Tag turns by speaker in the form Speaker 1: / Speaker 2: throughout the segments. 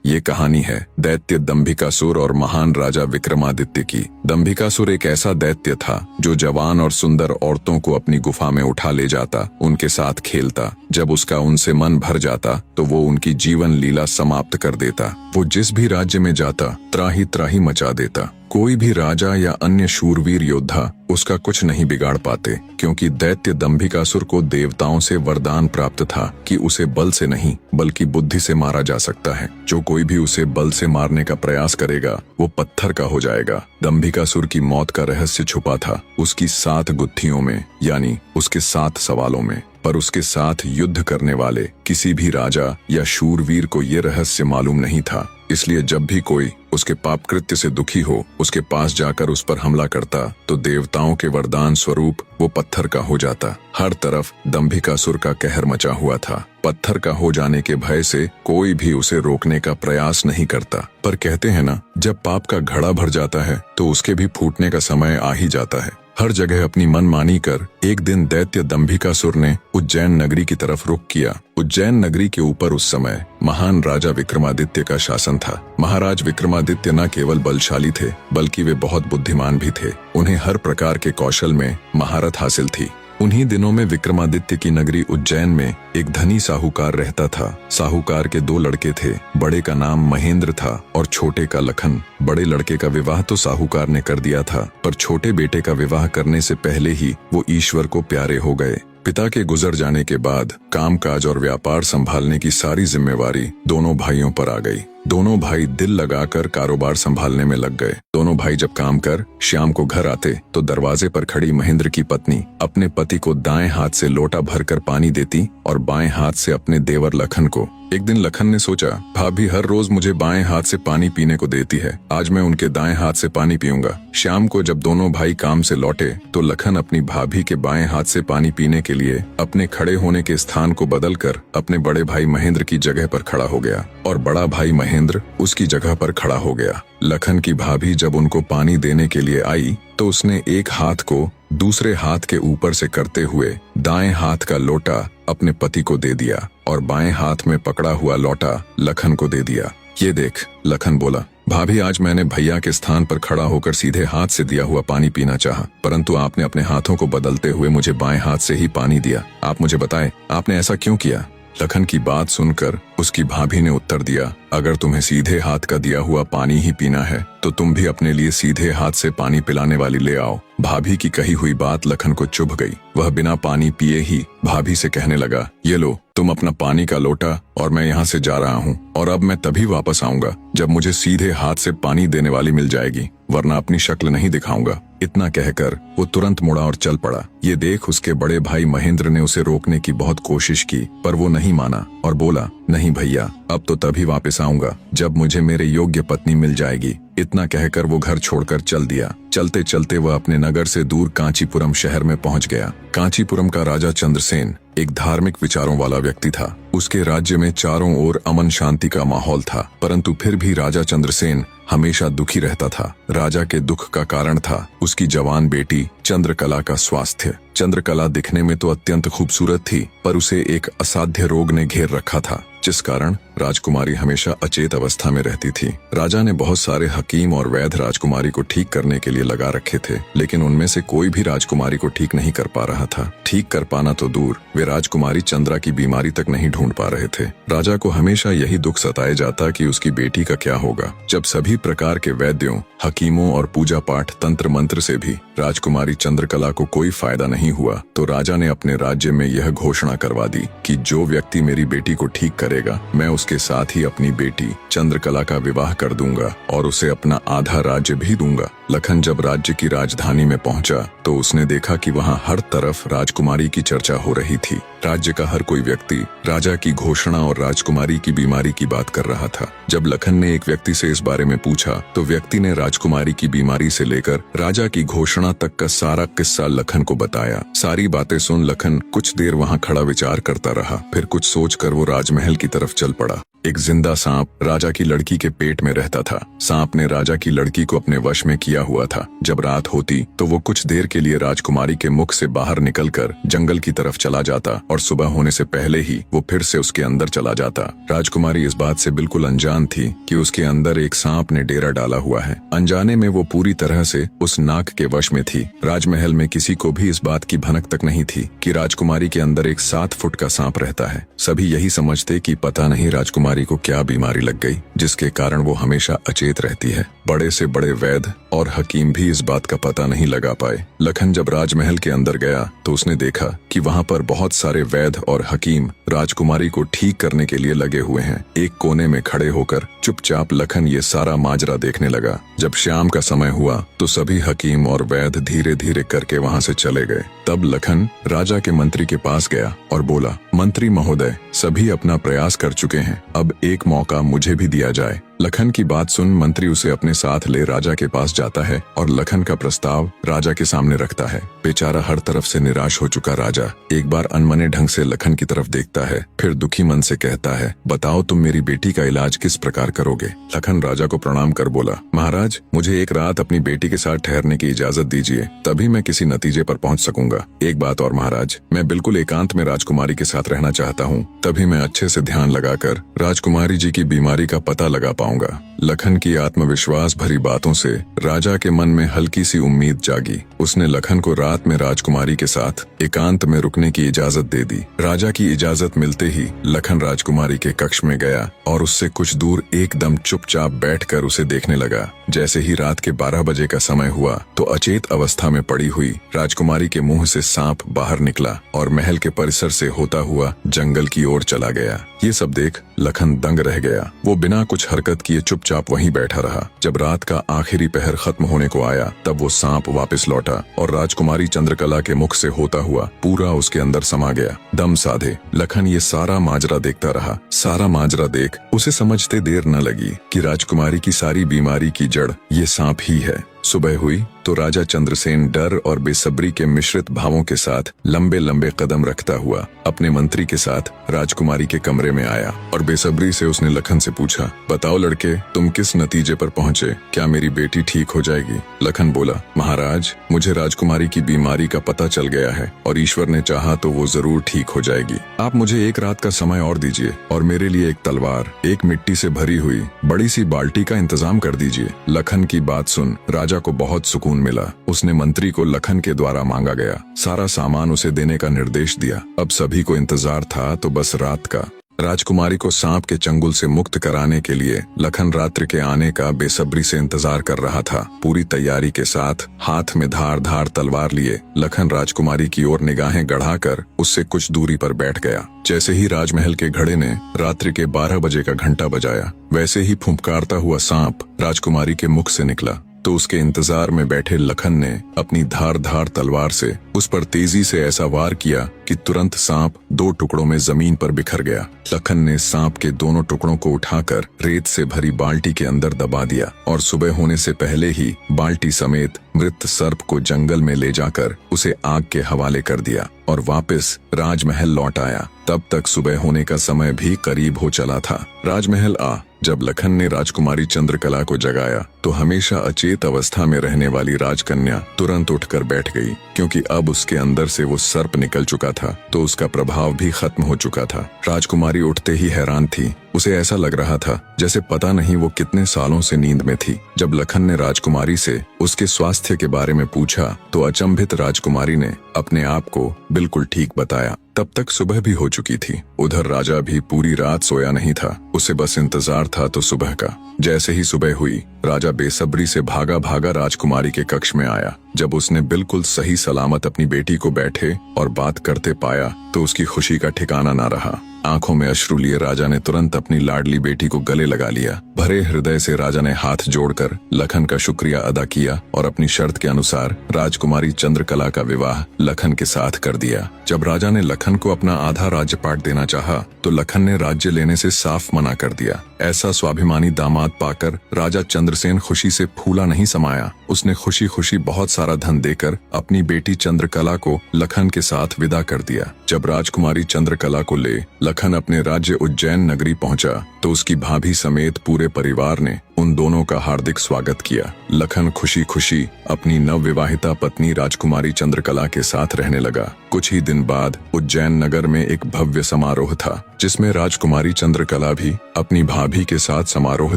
Speaker 1: ये कहानी है दैत्य दंभिकासुर और महान राजा विक्रमादित्य की। दंभिकासुर एक ऐसा दैत्य था जो जवान और सुंदर औरतों को अपनी गुफा में उठा ले जाता, उनके साथ खेलता। जब उसका उनसे मन भर जाता तो वो उनकी जीवन लीला समाप्त कर देता। वो जिस भी राज्य में जाता त्राही त्राही मचा देता। कोई भी राजा या अन्य शूरवीर योद्धा उसका कुछ नहीं बिगाड़ पाते, क्योंकि दैत्य दंभिकासुर को देवताओं से वरदान प्राप्त था कि उसे बल से नहीं बल्कि बुद्धि से मारा जा सकता है। जो कोई भी उसे बल से मारने का प्रयास करेगा वो पत्थर का हो जाएगा। दंभिकासुर की मौत का रहस्य छुपा था उसकी 7 गुत्थियों में, यानी उसके 7 सवालों में। पर उसके साथ युद्ध करने वाले किसी भी राजा या शूरवीर को ये रहस्य मालूम नहीं था। इसलिए जब भी कोई उसके पाप कृत्य से दुखी हो उसके पास जाकर उस पर हमला करता तो देवताओं के वरदान स्वरूप वो पत्थर का हो जाता। हर तरफ दंभिकासुर का कहर मचा हुआ था। पत्थर का हो जाने के भय से कोई भी उसे रोकने का प्रयास नहीं करता। पर कहते हैं ना, जब पाप का घड़ा भर जाता है तो उसके भी फूटने का समय आ ही जाता है। हर जगह अपनी मनमानी कर एक दिन दैत्य दंभिकासुर ने उज्जैन नगरी की तरफ रुख किया। उज्जैन नगरी के ऊपर उस समय महान राजा विक्रमादित्य का शासन था। महाराज विक्रमादित्य न केवल बलशाली थे बल्कि वे बहुत बुद्धिमान भी थे। उन्हें हर प्रकार के कौशल में महारत हासिल थी। उन्हीं दिनों में विक्रमादित्य की नगरी उज्जैन में एक धनी साहूकार रहता था। साहूकार के 2 लड़के थे। बड़े का नाम महेंद्र था और छोटे का लखन। बड़े लड़के का विवाह तो साहूकार ने कर दिया था, पर छोटे बेटे का विवाह करने से पहले ही वो ईश्वर को प्यारे हो गए। पिता के गुजर जाने के बाद कामकाज और व्यापार संभालने की सारी जिम्मेवारी दोनों भाइयों पर आ गई। दोनों भाई दिल लगाकर कारोबार संभालने में लग गए। दोनों भाई जब काम कर शाम को घर आते तो दरवाजे पर खड़ी महेंद्र की पत्नी अपने पति को दाएं हाथ से लोटा भरकर पानी देती और बाएं हाथ से अपने देवर लखन को। एक दिन लखन ने सोचा, भाभी हर रोज मुझे बाएं हाथ से पानी पीने को देती है, आज मैं उनके दाएं हाथ से पानी पीऊंगा। शाम को जब दोनों भाई काम से लौटे तो लखन अपनी भाभी के बाएं हाथ से पानी पीने के लिए अपने खड़े होने के स्थान को बदलकर अपने बड़े भाई महेंद्र की जगह पर खड़ा हो गया और बड़ा भाई महेंद्र उसकी जगह पर खड़ा हो गया। लखन की भाभी जब उनको पानी देने के लिए आई तो उसने एक हाथ को दूसरे हाथ के ऊपर से करते हुए दाएं हाथ का लोटा अपने पति को दे दिया और बाएं हाथ में पकड़ा हुआ लोटा लखन को दे दिया। ये देख, लखन बोला, भाभी आज मैंने भैया के स्थान पर खड़ा होकर सीधे हाथ से दिया हुआ पानी पीना चाहा, परंतु आपने अपने हाथों को बदलते हुए मुझे बाएं हाथ से ही पानी दिया। आप मुझे बताएं, आपने ऐसा क्यों किया? लखन की बात सुनकर उसकी भाभी ने उत्तर दिया, अगर तुम्हें सीधे हाथ का दिया हुआ पानी ही पीना है तो तुम भी अपने लिए सीधे हाथ से पानी पिलाने वाली ले आओ। भाभी की कही हुई बात लखन को चुभ गई। वह बिना पानी पिए ही भाभी से कहने लगा, ये लो तुम अपना पानी का लोटा और मैं यहाँ से जा रहा हूँ और अब मैं तभी वापस आऊंगा जब मुझे सीधे हाथ से पानी देने वाली मिल जाएगी, वरना अपनी शक्ल नहीं दिखाऊंगा। इतना कहकर वो तुरंत मुड़ा और चल पड़ा। ये देख उसके बड़े भाई महेंद्र ने उसे रोकने की बहुत कोशिश की, पर वो नहीं माना और बोला, नहीं भैया, अब तो तभी वापस आऊंगा जब मुझे मेरे योग्य पत्नी मिल जाएगी। इतना कहकर वो घर छोड़कर चल दिया। चलते चलते वह अपने नगर से दूर कांचीपुरम शहर में पहुंच गया। कांचीपुरम का राजा चंद्रसेन एक धार्मिक विचारों वाला व्यक्ति था। उसके राज्य में चारों ओर अमन शांति का माहौल था, परंतु फिर भी राजा चंद्रसेन हमेशा दुखी रहता था। राजा के दुख का कारण था उसकी जवान बेटी चंद्रकला का स्वास्थ्य। चंद्रकला दिखने में तो अत्यंत खूबसूरत थी, पर उसे एक असाध्य रोग ने घेर रखा था, जिस कारण राजकुमारी हमेशा अचेत अवस्था में रहती थी। राजा ने बहुत सारे हकीम और वैद्य राजकुमारी को ठीक करने के लिए लगा रखे थे, लेकिन उनमें से कोई भी राजकुमारी को ठीक नहीं कर पा रहा था। ठीक कर पाना तो दूर, वे राजकुमारी चंद्रा की बीमारी तक नहीं ढूंढ पा रहे थे। राजा को हमेशा यही दुख सताए जाता कि उसकी बेटी का क्या होगा। जब सभी प्रकार के वैद्यों, हकीमों और पूजा पाठ तंत्र मंत्र से भी राजकुमारी चंद्रकला को कोई फायदा नहीं हुआ तो राजा ने अपने राज्य में यह घोषणा करवा दी कि जो व्यक्ति मेरी बेटी को ठीक करेगा मैं उसके साथ ही अपनी बेटी चंद्रकला का विवाह कर दूंगा और उसे अपना आधा राज्य भी दूंगा। लखन जब राज्य की राजधानी में पहुंचा तो उसने देखा कि वहां हर तरफ राजकुमारी की चर्चा हो रही थी। राज्य का हर कोई व्यक्ति राजा की घोषणा और राजकुमारी की बीमारी की बात कर रहा था। जब लखन ने एक व्यक्ति से इस बारे में पूछा तो व्यक्ति ने राजकुमारी की बीमारी से लेकर राजा की घोषणा तक का सारा किस्सा लखन को बताया। सारी बातें सुन लखन कुछ देर वहां खड़ा विचार करता रहा, फिर कुछ सोचकर वो राजमहल की तरफ चल पड़ा। एक जिंदा सांप राजा की लड़की के पेट में रहता था। सांप ने राजा की लड़की को अपने वश में किया हुआ था। जब रात होती तो वो कुछ देर के लिए राजकुमारी के मुख से बाहर निकलकर जंगल की तरफ चला जाता और और सुबह होने से पहले ही वो फिर से उसके अंदर चला जाता। राजकुमारी इस बात से बिल्कुल अनजान थी कि उसके अंदर एक सांप ने डेरा डाला हुआ है। अनजाने में वो पूरी तरह से उस नाग के वश में थी। राजमहल में किसी को भी इस बात की भनक तक नहीं थी कि राजकुमारी के अंदर एक 7 फुट का सांप रहता है। सभी यही समझते कि पता नहीं राजकुमारी को क्या बीमारी लग गई, जिसके कारण वो हमेशा अचेत रहती है। बड़े से बड़े वैद्य और हकीम भी इस बात का पता नहीं लगा पाए। लखन जब राजमहल के अंदर गया तो उसने देखा कि वहाँ पर बहुत सारे वैद्य और हकीम राजकुमारी को ठीक करने के लिए लगे हुए हैं। एक कोने में खड़े होकर चुपचाप लखन ये सारा माजरा देखने लगा। जब शाम का समय हुआ तो सभी हकीम और वैद्य धीरे धीरे करके वहाँ से चले गए। तब लखन राजा के मंत्री के पास गया और बोला, मंत्री महोदय, सभी अपना प्रयास कर चुके हैं, अब एक मौका मुझे भी दिया जाए। लखन की बात सुन मंत्री उसे अपने साथ ले राजा के पास जाता है और लखन का प्रस्ताव राजा के सामने रखता है। बेचारा हर तरफ से निराश हो चुका राजा एक बार अनमने ढंग से लखन की तरफ देखता है, फिर दुखी मन से कहता है, बताओ तुम मेरी बेटी का इलाज किस प्रकार करोगे। लखन राजा को प्रणाम कर बोला, महाराज, मुझे एक रात अपनी बेटी के साथ ठहरने की इजाजत दीजिए, तभी मैं किसी नतीजे पर पहुंच सकूंगा। एक बात और महाराज, मैं बिल्कुल एकांत में राजकुमारी के साथ रहना चाहता हूँ, तभी मैं अच्छे से ध्यान लगाकर राजकुमारी जी की बीमारी का पता लगा पाऊंगा। लखन की आत्मविश्वास भरी बातों से राजा के मन में हल्की सी उम्मीद जागी। उसने लखन को रात में राजकुमारी के साथ एकांत में रुकने की इजाजत दे दी। राजा की इजाजत मिलते ही लखन राजकुमारी के कक्ष में गया और उससे कुछ दूर एकदम चुपचाप बैठकर उसे देखने लगा। जैसे ही रात के 12 बजे का समय हुआ तो अचेत अवस्था में पड़ी हुई राजकुमारी के मुंह से सांप बाहर निकला और महल के परिसर से होता हुआ जंगल की ओर चला गया। ये सब देख लखन दंग रह गया। वो बिना कुछ हरकत किए चुपचाप वहीं बैठा रहा। जब रात का आखिरी पहर खत्म होने को आया तब वो सांप वापस लौटा और राजकुमारी चंद्रकला के मुख से होता हुआ पूरा उसके अंदर समा गया। दम साधे लखन ये सारा माजरा देखता रहा। सारा माजरा देख उसे समझते देर न लगी कि राजकुमारी की सारी बीमारी की जड़ ये सांप ही है। सुबह हुई तो राजा चंद्रसेन डर और बेसब्री के मिश्रित भावों के साथ लंबे लंबे कदम रखता हुआ अपने मंत्री के साथ राजकुमारी के कमरे में आया और बेसब्री से उसने लखन से पूछा, बताओ लड़के, तुम किस नतीजे पर पहुंचे? क्या मेरी बेटी ठीक हो जाएगी? लखन बोला, महाराज, मुझे राजकुमारी की बीमारी का पता चल गया है और ईश्वर ने चाहा तो वो जरूर ठीक हो जाएगी। आप मुझे एक रात का समय और दीजिए और मेरे लिए एक तलवार, एक मिट्टी से भरी हुई बड़ी सी बाल्टी का इंतजाम कर दीजिए। लखन की बात सुन राजा को बहुत सुकून मिला। उसने मंत्री को लखन के द्वारा मांगा गया सारा सामान उसे देने का निर्देश दिया। अब सभी को इंतजार था तो बस रात का। राजकुमारी को सांप के चंगुल से मुक्त कराने के लिए लखन रात्रि के आने का बेसब्री से इंतजार कर रहा था। पूरी तैयारी के साथ हाथ में धार धार तलवार लिए लखन राजकुमारी की ओर निगाहें गढ़ाकर उससे कुछ दूरी पर बैठ गया। जैसे ही राजमहल के घड़े ने रात्रि के 12 बजे का घंटा बजाया, वैसे ही फुंफकारता हुआ सांप राजकुमारी के मुख से निकला तो उसके इंतजार में बैठे लखन ने अपनी धार धार तलवार से उस पर तेजी से ऐसा वार किया कि तुरंत सांप 2 टुकड़ों में जमीन पर बिखर गया। लखन ने सांप के दोनों टुकड़ों को उठाकर रेत से भरी बाल्टी के अंदर दबा दिया और सुबह होने से पहले ही बाल्टी समेत मृत सर्प को जंगल में ले जाकर उसे आग के हवाले कर दिया और वापस राजमहल लौट आया। तब तक सुबह होने का समय भी करीब हो चला था। राजमहल जब लखन ने राजकुमारी चंद्रकला को जगाया तो हमेशा अचेत अवस्था में रहने वाली राजकन्या तुरंत उठकर बैठ गई, क्योंकि अब उसके अंदर से वो सर्प निकल चुका था तो उसका प्रभाव भी खत्म हो चुका था। राजकुमारी उठते ही हैरान थी। उसे ऐसा लग रहा था जैसे पता नहीं वो कितने सालों से नींद में थी। जब लखन ने राजकुमारी से उसके स्वास्थ्य के बारे में पूछा तो अचंभित राजकुमारी ने अपने आप को बिल्कुल ठीक बताया। तब तक सुबह भी हो चुकी थी। उधर राजा भी पूरी रात सोया नहीं था। उसे बस इंतजार था तो सुबह का। जैसे ही सुबह हुई राजा बेसब्री से भागा भागा राजकुमारी के कक्ष में आया। जब उसने बिल्कुल सही सलामत अपनी बेटी को बैठे और बात करते पाया तो उसकी खुशी का ठिकाना ना रहा। आंखों में अश्रु लिए राजा ने तुरंत अपनी लाडली बेटी को गले लगा लिया। भरे हृदय से राजा ने हाथ जोड़कर लखन का शुक्रिया अदा किया और अपनी शर्त के अनुसार राजकुमारी चंद्रकला का विवाह लखन के साथ कर दिया। जब राजा ने लखन को अपना आधा राज्यपाट देना चाहा तो लखन ने राज्य लेने से साफ मना कर दिया। ऐसा स्वाभिमानी दामाद पाकर राजा चंद्रसेन खुशी से फूला नहीं समाया। उसने खुशी खुशी बहुत सारा धन देकर अपनी बेटी चंद्रकला को लखन के साथ विदा कर दिया। जब राजकुमारी चंद्रकला को ले लखन अपने राज्य उज्जैन नगरी पहुंचा तो उसकी भाभी समेत पूरे परिवार ने उन दोनों का हार्दिक स्वागत किया। लखन खुशी खुशी अपनी नवविवाहिता पत्नी राजकुमारी चंद्रकला के साथ रहने लगा। कुछ ही दिन बाद उज्जैन नगर में एक भव्य समारोह था, जिसमें राजकुमारी चंद्रकला भी अपनी भाभी के साथ समारोह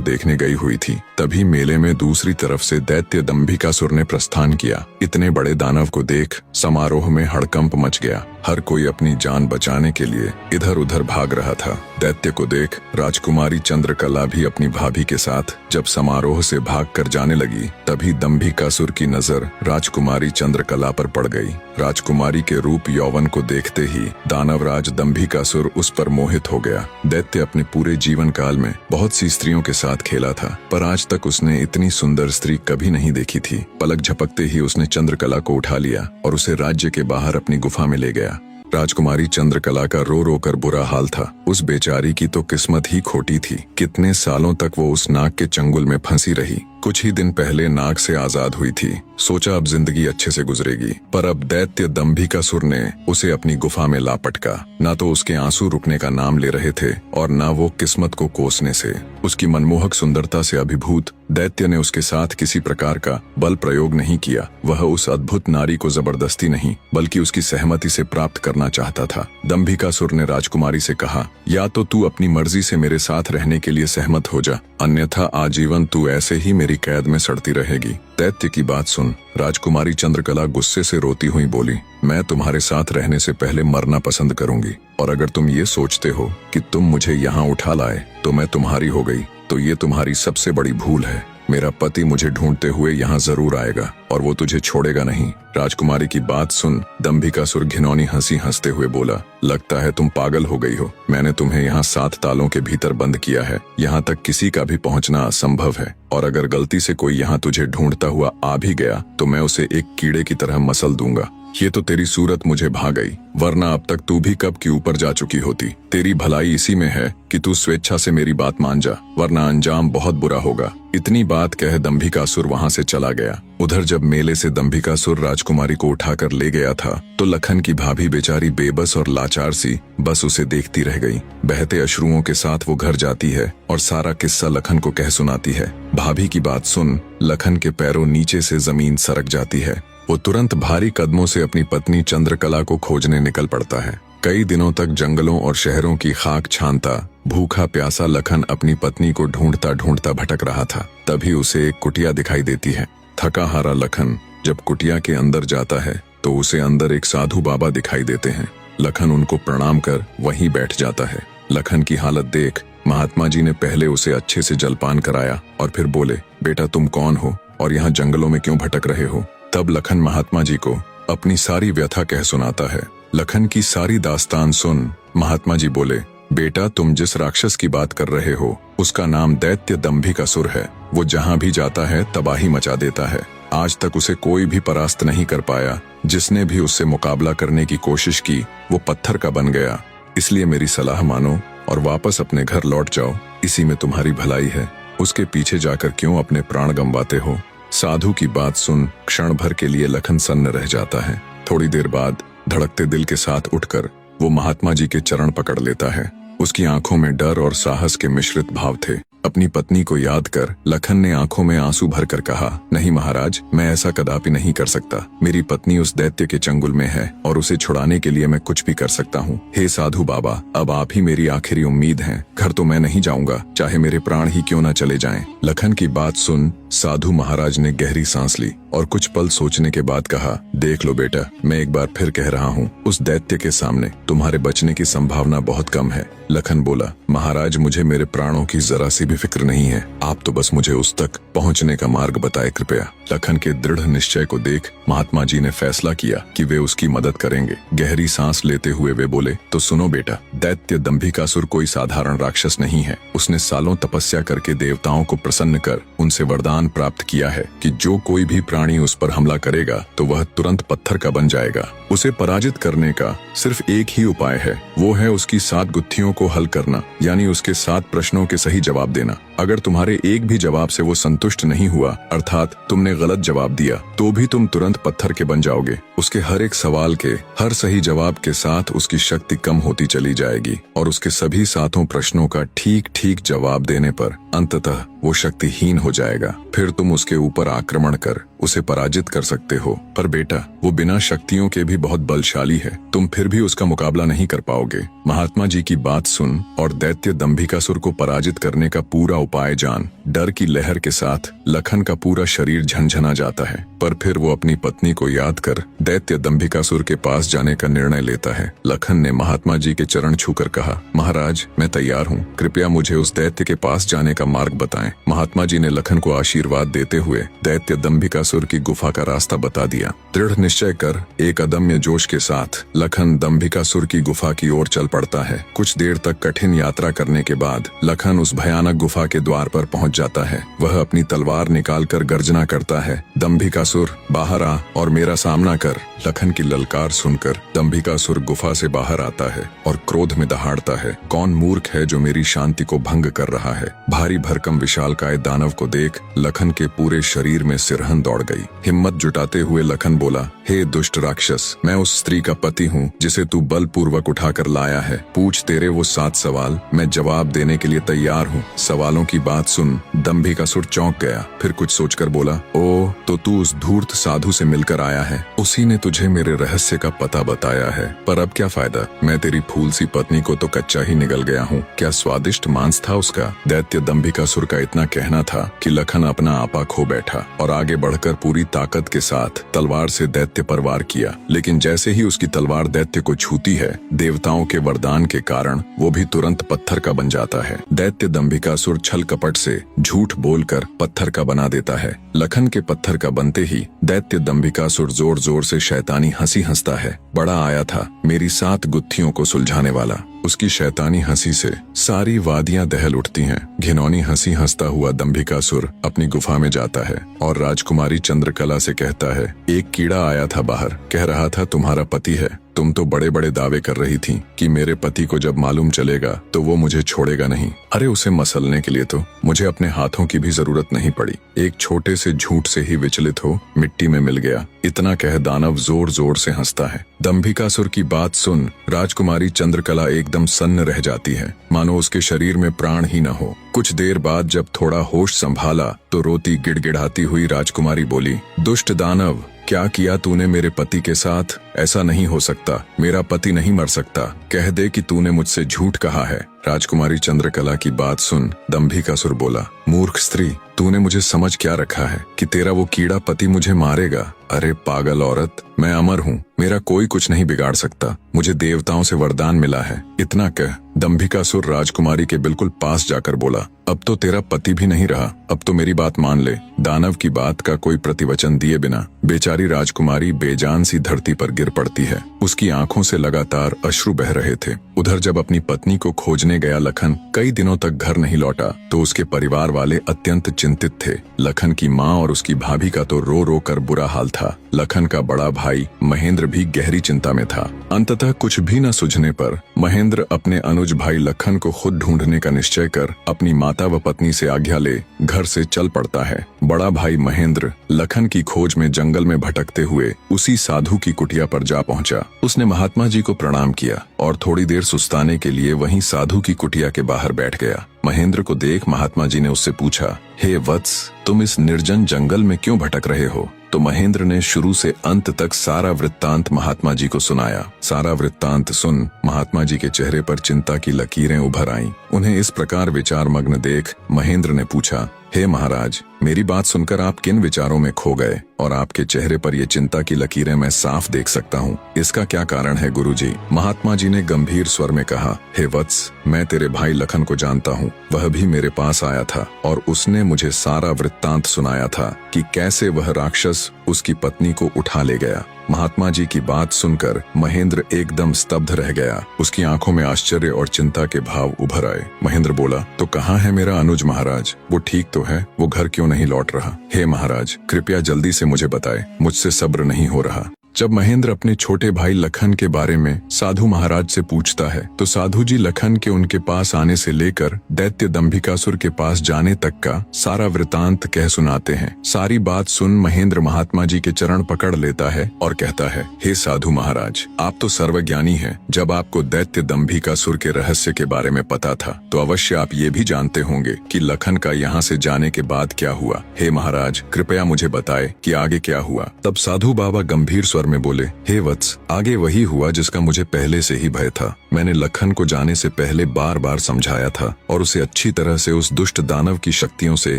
Speaker 1: देखने गई हुई थी। तभी मेले में दूसरी तरफ से दैत्य दंभिकासुर ने प्रस्थान किया। इतने बड़े दानव को देख समारोह में हड़कंप मच गया। हर कोई अपनी जान बचाने के लिए इधर उधर भाग रहा था। दैत्य को देख राजकुमारी चंद्रकला भी अपनी भाभी के साथ जब समारोह से भागकर जाने लगी, तभी दंभिकासुर की नजर राजकुमारी चंद्रकला पर पड़ गई। राजकुमारी के रूप यौवन को देखते ही दानवराज दंभिकासुर उस पर मोहित हो गया। दैत्य अपने पूरे जीवन काल में बहुत सी स्त्रियों के साथ खेला था, पर आज तक उसने इतनी सुंदर स्त्री कभी नहीं देखी थी। पलक झपकते ही उसने चंद्रकला को उठा लिया और उसे राज्य के बाहर अपनी गुफा में ले गया। राजकुमारी चंद्रकला का रो रो कर बुरा हाल था। उस बेचारी की तो किस्मत ही खोटी थी। कितने सालों तक वो उस नाग के चंगुल में फंसी रही। कुछ ही दिन पहले नाग से आजाद हुई थी। सोचा अब जिंदगी अच्छे से गुजरेगी, पर अब दैत्य दंभिकासुर ने उसे अपनी गुफा में ला पटका। न तो उसके आंसू रुकने का नाम ले रहे थे और न वो किस्मत को कोसने से। उसकी मनमोहक सुंदरता से अभिभूत दैत्य ने उसके साथ किसी प्रकार का बल प्रयोग नहीं किया। वह उस अद्भुत नारी को जबरदस्ती नहीं, बल्कि उसकी सहमति से प्राप्त करना चाहता था। दंभिकासुर ने राजकुमारी से कहा, या तो तू अपनी मर्जी से मेरे साथ रहने के लिए सहमत हो जा, अन्यथा आजीवन तू ऐसे ही मेरी कैद में सड़ती रहेगी। दैत्य की बात सुन राजकुमारी चंद्रकला गुस्से से रोती हुई बोली, मैं तुम्हारे साथ रहने से पहले मरना पसंद करूंगी, और अगर तुम ये सोचते हो कि तुम मुझे यहाँ उठा लाए तो मैं तुम्हारी हो गई, तो ये तुम्हारी सबसे बड़ी भूल है। मेरा पति मुझे ढूंढते हुए यहाँ जरूर आएगा और वो तुझे छोड़ेगा नहीं। राजकुमारी की बात सुन दंभिकासुर घिनौनी हंसी हंसते हुए बोला, लगता है तुम पागल हो गई हो। मैंने तुम्हें यहाँ 7 तालों के भीतर बंद किया है। यहाँ तक किसी का भी पहुँचना असंभव है, और अगर गलती से कोई यहाँ तुझे ढूंढता हुआ आ भी गया तो मैं उसे एक कीड़े की तरह मसल दूंगा। ये तो तेरी सूरत मुझे भा गई, वरना अब तक तू भी कब की ऊपर जा चुकी होती। तेरी भलाई इसी में है कि तू स्वेच्छा से मेरी बात मान जा, वरना अंजाम बहुत बुरा होगा। इतनी बात कह दंभिकासुर वहाँ से चला गया। उधर जब मेले से दंभिकासुर राजकुमारी को उठाकर ले गया था, तो लखन की भाभी बेचारी बेबस और लाचार सी बस उसे देखती रह गई। बहते अश्रुओं के साथ वो घर जाती है और सारा किस्सा लखन को कह सुनाती है। भाभी की बात सुन लखन के पैरों नीचे से जमीन सरक जाती है। वो तुरंत भारी कदमों से अपनी पत्नी चंद्रकला को खोजने निकल पड़ता है। कई दिनों तक जंगलों और शहरों की खाक छानता भूखा प्यासा लखन अपनी पत्नी को ढूंढता ढूंढता भटक रहा था। तभी उसे एक कुटिया दिखाई देती है। थका हारा लखन जब कुटिया के अंदर जाता है तो उसे अंदर एक साधु बाबा दिखाई देते हैं। लखन उनको प्रणाम कर वहीं बैठ जाता है। लखन की हालत देख महात्मा जी ने पहले उसे अच्छे से जलपान कराया और फिर बोले, बेटा तुम कौन हो और यहाँ जंगलों में क्यों भटक रहे हो। तब लखन महात्मा जी को अपनी सारी व्यथा कह सुनाता है। लखन की सारी दास्तान सुन महात्मा जी बोले, बेटा तुम जिस राक्षस की बात कर रहे हो उसका नाम दैत्य दंभिकासुर है। वो जहाँ भी जाता है तबाही मचा देता है। आज तक उसे कोई भी परास्त नहीं कर पाया। जिसने भी उससे मुकाबला करने की कोशिश की वो पत्थर का बन गया। इसलिए मेरी सलाह मानो और वापस अपने घर लौट जाओ, इसी में तुम्हारी भलाई है। उसके पीछे जाकर क्यों अपने प्राण गंवाते हो। साधु की बात सुन क्षण भर के लिए लखन सन्न रह जाता है। थोड़ी देर बाद धड़कते दिल के साथ उठकर वो महात्मा जी के चरण पकड़ लेता है। उसकी आंखों में डर और साहस के मिश्रित भाव थे। अपनी पत्नी को याद कर लखन ने आंखों में आंसू भरकर कहा, नहीं महाराज, मैं ऐसा कदापि नहीं कर सकता। मेरी पत्नी उस दैत्य के चंगुल में है और उसे छुड़ाने के लिए मैं कुछ भी कर सकता हूँ। हे साधु बाबा, अब आप ही मेरी आखिरी उम्मीद हैं। घर तो मैं नहीं जाऊंगा, चाहे मेरे प्राण ही क्यों न चले जाएं। लखन की बात सुन साधु महाराज ने गहरी सांस ली और कुछ पल सोचने के बाद कहा, देख लो बेटा, मैं एक बार फिर कह रहा हूँ, उस दैत्य के सामने तुम्हारे बचने की संभावना बहुत कम है। लखन बोला, महाराज मुझे मेरे प्राणों की जरा सी भी फिक्र नहीं है। आप तो बस मुझे उस तक पहुँचने का मार्ग बताए कृपया। लखन के दृढ़ निश्चय को देख महात्मा जी ने फैसला किया कि वे उसकी मदद करेंगे। गहरी सांस लेते हुए वे बोले, तो सुनो बेटा, दैत्य दंभिकासुर कोई साधारण राक्षस नहीं है। उसने सालों तपस्या करके देवताओं को प्रसन्न कर उनसे वरदान वरदान प्राप्त किया है कि जो कोई भी प्राणी उस पर हमला करेगा तो वह तुरंत पत्थर का बन जाएगा। उसे पराजित करने का सिर्फ एक ही उपाय है, वो है उसकी 7 गुत्थियों को हल करना, यानी उसके 7 प्रश्नों के सही जवाब देना। अगर तुम्हारे एक भी जवाब से वो संतुष्ट नहीं हुआ, अर्थात तुमने गलत जवाब दिया, तो भी तुम तुरंत पत्थर के बन जाओगे। उसके हर एक सवाल के हर सही जवाब के साथ उसकी शक्ति कम होती चली जाएगी और उसके सभी 7 प्रश्नों का ठीक ठीक जवाब देने पर अंततः वो शक्तिहीन हो जाएगा। फिर तुम उसके ऊपर आक्रमण कर उसे पराजित कर सकते हो। पर बेटा, वो बिना शक्तियों के भी बहुत बलशाली है, तुम फिर भी उसका मुकाबला नहीं कर पाओगे। महात्मा जी की बात सुन और दैत्य दंभिकासुर को पराजित करने का पूरा उपाय जान। डर की लहर के साथ लखन का पूरा शरीर झनझना जाता है, पर फिर वो अपनी पत्नी को याद कर दैत्य दंभिकासुर के पास जाने का निर्णय लेता है। लखन ने महात्मा जी के चरण छूकर कहा, महाराज, मैं तैयार हूँ, कृपया मुझे उस दैत्य के पास जाने का मार्ग बताएं। महात्मा जी ने लखन को आशीर्वाद देते हुए दैत्य दंभिकासुर की गुफा का रास्ता बता दिया। दृढ़ निश्चय कर एक अदम्य जोश के साथ लखन दंभिकासुर की गुफा की ओर चल पड़ता है। कुछ देर तक कठिन यात्रा करने के बाद लखन उस भयानक गुफा के द्वार पर पहुंच जाता है। वह अपनी तलवार निकालकर गर्जना करता है, दंभिकासुर बाहर आ और मेरा सामना कर। लखन की ललकार सुनकर दंभिकासुर गुफा से बाहर आता है और क्रोध में दहाड़ता है, कौन मूर्ख है जो मेरी शांति को भंग कर रहा है। भारी भरकम विशालकाय दानव को देख लखन के पूरे शरीर में सिरहन दौड़ गई। हिम्मत जुटाते हुए लखन बोला, हे दुष्ट राक्षस, मैं उस स्त्री का पति हूँ जिसे तू बलपूर्वक उठाकर लाया है। पूछ तेरे वो 7 सवाल, मैं जवाब देने के लिए तैयार हूँ। सवालों की बात सुन दंभिकासुर चौंक गया, फिर कुछ सोचकर बोला, ओ तो तू उस धूर्त साधु से मिलकर आया है, उसी ने तुझे मेरे रहस्य का पता बताया है। पर अब क्या फायदा, मैं तेरी फूल सी पत्नी को तो कच्चा ही निगल गया हूँ। क्या स्वादिष्ट मांस था उसका। दैत्य दंभिकासुर का इतना कहना था कि लखन अपना आपा खो बैठा और आगे बढ़कर पूरी ताकत के साथ तलवार से दैत्य पर वार किया। लेकिन जैसे ही उसकी तलवार दैत्य को छूती है, देवताओं के वरदान के कारण वो भी तुरंत पत्थर का बन जाता है। दैत्य दंभिकासुर छल कपट से झूठ बोलकर पत्थर का बना देता है। लखन के पत्थर का बनते ही दैत्य दंभिकासुर जोर जोर से शैतानी हंसी हंसता है। बड़ा आया था मेरी 7 गुत्थियों को सुलझाने वाला। उसकी शैतानी हंसी से सारी वादियां दहल उठती हैं। घिनौनी हंसी हंसता हुआ दंभिकासुर अपनी गुफा में जाता है और राजकुमारी चंद्रकला से कहता है, एक कीड़ा आया था बाहर, कह रहा था तुम्हारा पति है। तुम तो बड़े बड़े दावे कर रही थी कि मेरे पति को जब मालूम चलेगा तो वो मुझे छोड़ेगा नहीं। अरे उसे मसलने के लिए तो मुझे अपने हाथों की भी जरूरत नहीं पड़ी, एक छोटे से झूठ से ही विचलित हो मिट्टी में मिल गया। इतना कह दानव जोर जोर से हंसता है। दंभिकासुर की बात सुन राजकुमारी चंद्रकला एकदम सन्न रह जाती है, मानो उसके शरीर में प्राण ही न हो। कुछ देर बाद जब थोड़ा होश संभाला तो रोती गिड़गिड़ाती हुई राजकुमारी बोली, दुष्ट दानव, क्या किया तूने मेरे पति के साथ। ऐसा नहीं हो सकता, मेरा पति नहीं मर सकता, कह दे कि तूने मुझसे झूठ कहा है। राजकुमारी चंद्रकला की बात सुन दंभिकासुर बोला, मूर्ख स्त्री, तूने मुझे समझ क्या रखा है कि तेरा वो कीड़ा पति मुझे मारेगा। अरे पागल औरत, मैं अमर हूँ, मेरा कोई कुछ नहीं बिगाड़ सकता, मुझे देवताओं से वरदान मिला है। इतना कह दंभिकासुर राजकुमारी के बिल्कुल पास जाकर बोला, अब तो तेरा पति भी नहीं रहा, अब तो मेरी बात मान ले। दानव की बात का कोई प्रतिवचन दिए बिना बेचारी राजकुमारी बेजान सी धरती पर गिर पड़ती है। उसकी आंखों से लगातार अश्रु बह रहे थे। उधर जब अपनी पत्नी को खोजने गया लखन कई दिनों तक घर नहीं लौटा तो उसके परिवार वाले अत्यंत चिंतित थे। लखन की माँ और उसकी भाभी का तो रो रो कर बुरा हाल था। लखन का बड़ा भाई महेंद्र भी गहरी चिंता में था। अंततः कुछ भी न सूझने पर महेंद्र अपने अनुज भाई लखन को खुद ढूंढने का निश्चय कर अपनी माता व पत्नी से आज्ञा ले घर से चल पड़ता है। बड़ा भाई महेंद्र लखन की खोज में जंगल में भटकते हुए उसी साधु की कुटिया पर जा पहुंचा। उसने महात्मा जी को प्रणाम किया और थोड़ी देर सुस्ताने के लिए वहीं साधु की कुटिया के बाहर बैठ गया। महेंद्र को देख महात्मा जी ने उससे पूछा, हे वत्स, तुम इस निर्जन जंगल में क्यों भटक रहे हो। तो महेंद्र ने शुरू से अंत तक सारा वृत्तांत महात्मा जी को सुनाया। सारा वृत्तांत सुन महात्मा जी के चेहरे पर चिंता की लकीरें उभर आईं। उन्हें इस प्रकार विचार मग्न देख महेंद्र ने पूछा, हे महाराज, मेरी बात सुनकर आप किन विचारों में खो गए और आपके चेहरे पर ये चिंता की लकीरें मैं साफ देख सकता हूँ। इसका क्या कारण है गुरुजी। महात्मा जी ने गंभीर स्वर में कहा, हे वत्स, मैं तेरे भाई लखन को जानता हूँ। वह भी मेरे पास आया था और उसने मुझे सारा वृत्तांत सुनाया था कि कैसे वह राक्षस उसकी पत्नी को उठा ले गया। महात्मा जी की बात सुनकर महेंद्र एकदम स्तब्ध रह गया। उसकी आंखों में आश्चर्य और चिंता के भाव उभर आए। महेंद्र बोला, तो कहाँ है मेरा अनुज महाराज? वो ठीक तो है, वो घर क्यों नहीं लौट रहा? हे महाराज, कृपया जल्दी से मुझे बताएं, मुझसे सब्र नहीं हो रहा। जब महेंद्र अपने छोटे भाई लखन के बारे में साधु महाराज से पूछता है तो साधु जी लखन के उनके पास आने से लेकर दैत्य दंभिकासुर के पास जाने तक का सारा वृतांत कह सुनाते हैं। सारी बात सुन महेंद्र महात्मा जी के चरण पकड़ लेता है और कहता है, हे साधु महाराज, आप तो सर्वज्ञानी हैं। जब आपको दैत्य दंभिकासुर के रहस्य के बारे में पता था तो अवश्य आप ये भी जानते होंगे कि लखन का यहाँ से जाने के बाद क्या हुआ। हे महाराज, कृपया मुझे बताए कि आगे क्या हुआ। तब साधु बाबा गंभीर स्वर में बोले, हे वत्स, आगे वही हुआ जिसका मुझे पहले से ही भय था। मैंने लखन को जाने से पहले बार बार समझाया था और उसे अच्छी तरह से उस दुष्ट दानव की शक्तियों से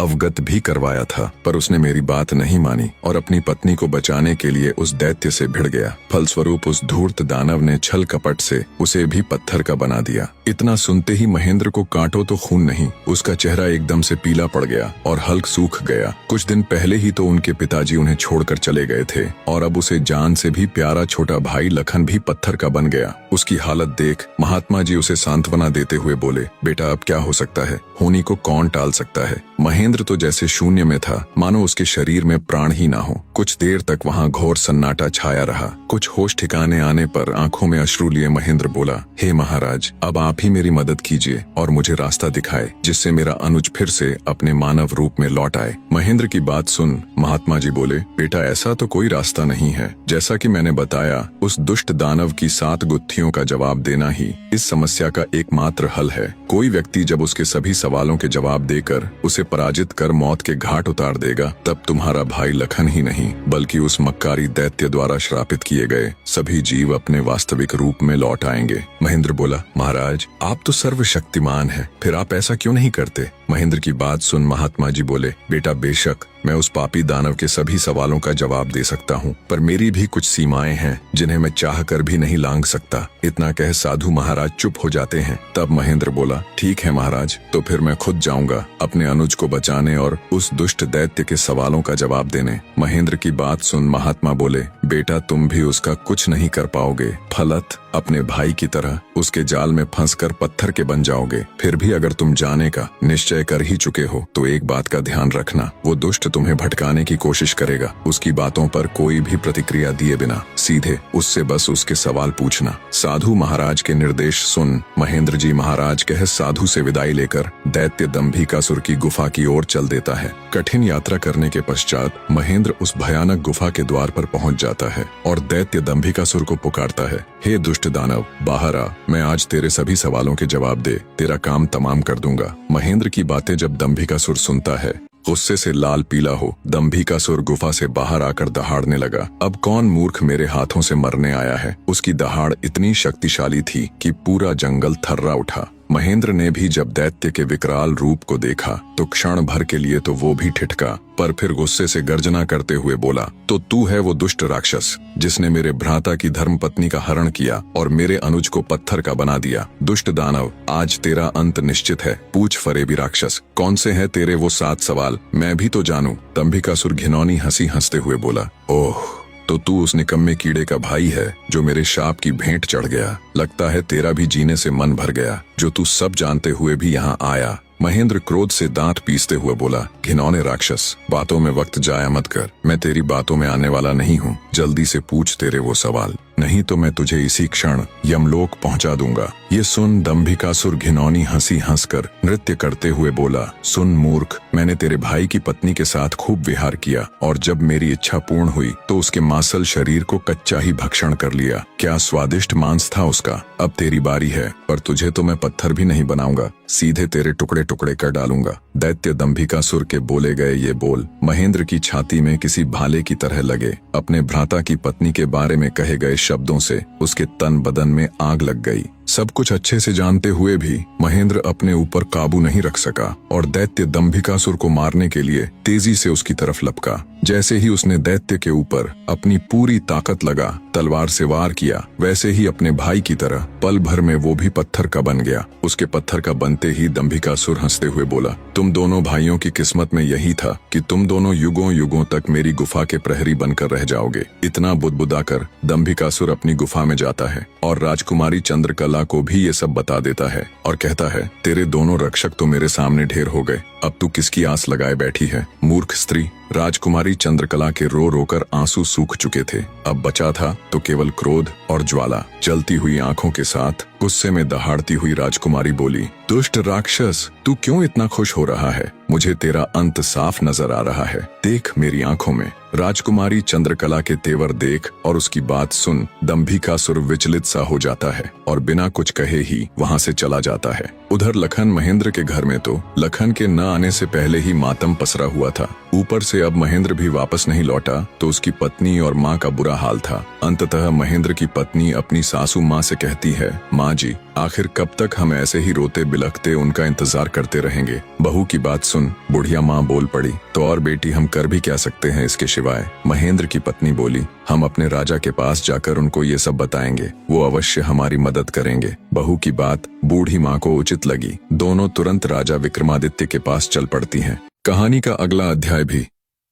Speaker 1: अवगत भी करवाया था, पर उसने मेरी बात नहीं मानी और अपनी पत्नी को बचाने के लिए उस दैत्य से भिड़ गया। फलस्वरूप उस धूर्त दानव ने छल कपट से उसे भी पत्थर का बना दिया। इतना सुनते ही महेंद्र को कांटो तो खून नहीं, उसका चेहरा एकदम से पीला पड़ गया और हल्क सूख गया। कुछ दिन पहले ही तो उनके पिताजी उन्हें छोड़कर चले गए थे और अब उसे जान से भी प्यारा छोटा भाई लखन भी पत्थर का बन गया। उसकी हालत देख महात्मा जी उसे सांत्वना देते हुए बोले, बेटा अब क्या हो सकता है, होनी को कौन टाल सकता है। महेंद्र तो जैसे शून्य में था, मानो उसके शरीर में प्राण ही ना हो। कुछ देर तक वहाँ घोर सन्नाटा छाया रहा। कुछ होश ठिकाने आने पर आंखों में अश्रु लिए महेंद्र बोला, हे महाराज, अब आप ही मेरी मदद कीजिए और मुझे रास्ता दिखाए जिससे मेरा अनुज फिर से अपने मानव रूप में लौट आए। महेंद्र की बात सुन महात्मा जी बोले, बेटा ऐसा तो कोई रास्ता नहीं है। जैसा कि मैंने बताया, उस दुष्ट दानव की 7 गुत्थियों का जवाब देना ही इस समस्या का एकमात्र हल है। कोई व्यक्ति जब उसके सभी सवालों के जवाब देकर उसे पराजित कर मौत के घाट उतार देगा, तब तुम्हारा भाई लखन ही नहीं बल्कि उस मक्कारी दैत्य द्वारा श्रापित किए गए सभी जीव अपने वास्तविक रूप में लौट आएंगे। महेंद्र बोला, महाराज, आप तो सर्वशक्तिमान हैं, फिर आप ऐसा क्यों नहीं करते? महेंद्र की बात सुन महात्मा जी बोले, बेटा बेशक मैं उस पापी दानव के सभी सवालों का जवाब दे सकता हूँ, पर मेरी भी कुछ सीमाएं हैं जिन्हें मैं चाह कर भी नहीं लांघ सकता। इतना कह साधु महाराज चुप हो जाते हैं। तब महेंद्र बोला, ठीक है महाराज, तो फिर मैं खुद जाऊंगा अपने अनुज को बचाने और उस दुष्ट दैत्य के सवालों का जवाब देने। महेंद्र की बात सुन महात्मा बोले, बेटा तुम भी उसका कुछ नहीं कर पाओगे। फलत अपने भाई की तरह उसके जाल में फंसकर पत्थर के बन जाओगे। फिर भी अगर तुम जाने का निश्चय कर ही चुके हो तो एक बात का ध्यान रखना, वो दुष्ट तुम्हें भटकाने की कोशिश करेगा। उसकी बातों पर कोई भी प्रतिक्रिया दिए बिना सीधे उससे बस उसके सवाल पूछना। साधु महाराज के निर्देश सुन महेंद्र जी महाराज कह साधु से विदाई लेकर दैत्य दंभिकासुर की गुफा की ओर चल देता है। कठिन यात्रा करने के पश्चात महेंद्र उस भयानक गुफा के द्वार पर पहुंच जाता है और दैत्य दंभिकासुर को पुकारता है, हे दुष्ट दानव, बाहर आ, मैं आज तेरे सभी सवालों के जवाब दे तेरा काम तमाम कर दूंगा। महेंद्र की बातें जब दंभिकासुर सुनता है, गुस्से से लाल पीला हो दंभिकासुर गुफा से बाहर आकर दहाड़ने लगा। अब कौन मूर्ख मेरे हाथों से मरने आया है। उसकी दहाड़ इतनी शक्तिशाली थी कि पूरा जंगल थर्रा उठा। महेंद्र ने भी जब दैत्य के विकराल रूप को देखा तो क्षण भर के लिए तो वो भी ठिठका, पर फिर गुस्से से गर्जना करते हुए बोला, तो तू है वो दुष्ट राक्षस जिसने मेरे भ्राता की धर्मपत्नी का हरण किया और मेरे अनुज को पत्थर का बना दिया। दुष्ट दानव, आज तेरा अंत निश्चित है। पूछ फरेबी राक्षस, कौन से हैं तेरे वो 7 सवाल, मैं भी तो जानूं। दंभिकासुर घिनौनी हंसी हंसते हुए बोला, ओह, तो तू उस निकम्मे कीड़े का भाई है जो मेरे शाप की भेंट चढ़ गया। लगता है तेरा भी जीने से मन भर गया, जो तू सब जानते हुए भी यहाँ आया। महेंद्र क्रोध से दांत पीसते हुए बोला, घिनौने राक्षस, बातों में वक्त जाया मत कर। मैं तेरी बातों में आने वाला नहीं हूँ। जल्दी से पूछ तेरे वो सवाल, नहीं तो मैं तुझे इसी क्षण यमलोक पहुंचा दूंगा। ये सुन दंभिकासुर घिनौनी हंसी हंसकर नृत्य करते हुए बोला, सुन मूर्ख, मैंने तेरे भाई की पत्नी के साथ खूब विहार किया और जब मेरी इच्छा पूर्ण हुई तो उसके मांसल शरीर को कच्चा ही भक्षण कर लिया। क्या स्वादिष्ट मांस था उसका। अब तेरी बारी है, पर तुझे तो मैं पत्थर भी नहीं बनाऊंगा, सीधे तेरे टुकड़े टुकड़े कर डालूंगा। दैत्य दंभिकासुर के बोले गए ये बोल महेंद्र की छाती में किसी भाले की तरह लगे। अपने भ्राता की पत्नी के बारे में कहे गए शब्दों से उसके तन बदन में आग लग गई। सब कुछ अच्छे से जानते हुए भी महेंद्र अपने ऊपर काबू नहीं रख सका और दैत्य दंभिकासुर को मारने के लिए तेजी से उसकी तरफ लपका। जैसे ही उसने दैत्य के ऊपर अपनी पूरी ताकत लगा तलवार से वार किया, वैसे ही अपने भाई की तरह पल भर में वो भी पत्थर का बन गया। उसके पत्थर का बनते ही दंभिकासुर हंसते हुए बोला, तुम दोनों भाइयों की किस्मत में यही था कि तुम दोनों युगों युगों तक मेरी गुफा के प्रहरी बनकर रह जाओगे। इतना बुदबुदाकर दंभिकासुर अपनी गुफा में जाता है और राजकुमारी चंद्रकला को भी ये सब बता देता है और कहता है, तेरे दोनों रक्षक तो मेरे सामने ढेर हो गए, अब तू किसकी आस लगाए बैठी है, मूर्ख स्त्री। राजकुमारी चंद्रकला के रो रोकर आंसू सूख चुके थे, अब बचा था तो केवल क्रोध और ज्वाला। जलती हुई आंखों के साथ गुस्से में दहाड़ती हुई राजकुमारी बोली, दुष्ट राक्षस, तू क्यों इतना खुश हो रहा है? मुझे तेरा अंत साफ नजर आ रहा है, देख मेरी आंखों में। राजकुमारी चंद्रकला के तेवर देख और उसकी बात सुन दंभिकासुर विचलित सा हो जाता है और बिना कुछ कहे ही वहां से चला जाता है। उधर लखन महेंद्र के घर में तो लखन के न आने से पहले ही मातम पसरा हुआ था। ऊपर से अब महेंद्र भी वापस नहीं लौटा तो उसकी पत्नी और माँ का बुरा हाल था। अंततः महेंद्र की पत्नी अपनी सासू माँ से कहती है, माँ जी, आखिर कब तक हम ऐसे ही रोते बिलखते उनका इंतजार करते रहेंगे? बहू की बात सुन, बुढ़िया माँ बोल पड़ी, तो और बेटी हम कर भी क्या सकते हैं इसके सिवाय? महेंद्र की पत्नी बोली, हम अपने राजा के पास जाकर उनको ये सब बताएंगे, वो अवश्य हमारी मदद करेंगे। बहू की बात बूढ़ी माँ को उचित लगी। दोनों तुरंत राजा विक्रमादित्य के पास चल पड़ती हैं। कहानी का अगला अध्याय भी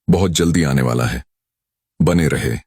Speaker 1: बहुत जल्दी आने वाला है, बने रहे।